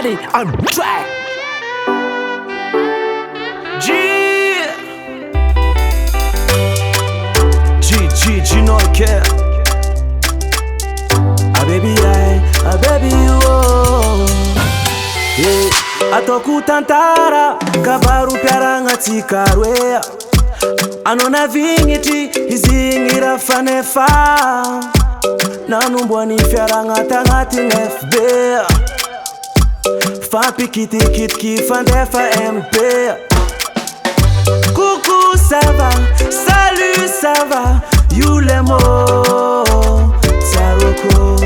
Daddy on track. G no care. A baby you oh. Yeah. Atoku tantara kabaru pyaranga tikarwea. Anona vingiti izingira fanefa. Nanumbwani fyaranga tangati FB. Fa pikiti kit kifandefa MP. Coucou ça va, salut ça va. You le mo Saroko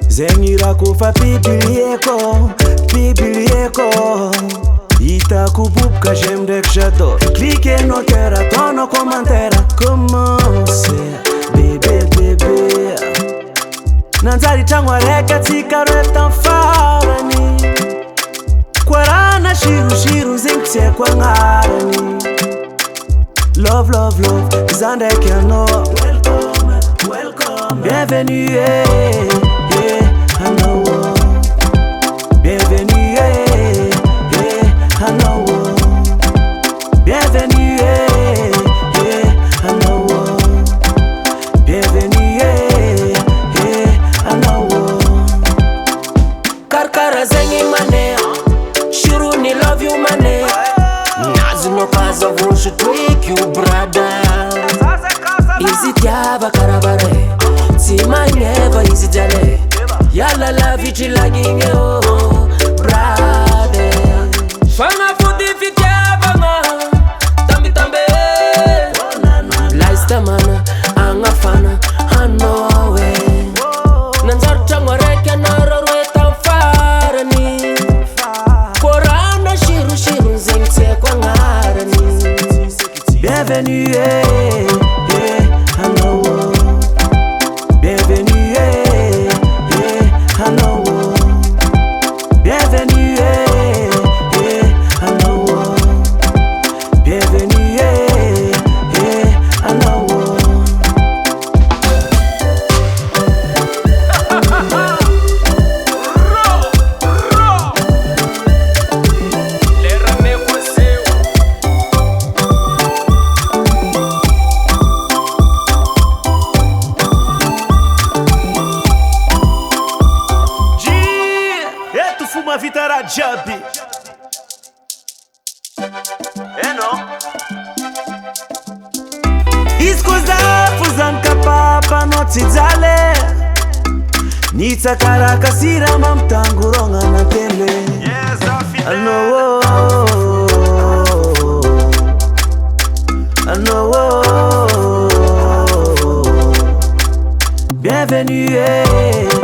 Zengira kufa pibilieko Ita kububka j'aime j'adore. Cliquez nos cœurs, attends nos commentaires. Comment c'est bébé Nanzari changwa reka tika retan farani Kwarana shiru zinkse kwa ngarani. Love, Zande Kiano. Welcome, bienvenue, hello. Bienvenue, hello. Bienvenue, hello. Bienvenue, hello. Karkara zengi mane, Shiruni love you mane. Nazino kaza voshu tweak you brother. Easy tiaba karabare, see my never easy jale. Yalla la vici la ginge oh brother. Fanga fudi fitiaba ma, tambi tambe. Laista mana, anga fana, hano we. Nanzar changwa reke naro rweta farani. Korana shiru zengse kwa ngarani. Bienvenue, hello. Bienvenue, hello. Bienvenue, hello. Bienvenue, hello. Fuma vitara jabi. Non. Iskuza fuzanka papa notizale. Nita karaka sira mamtanguronga na tele. Yes, I know. Bienvenue.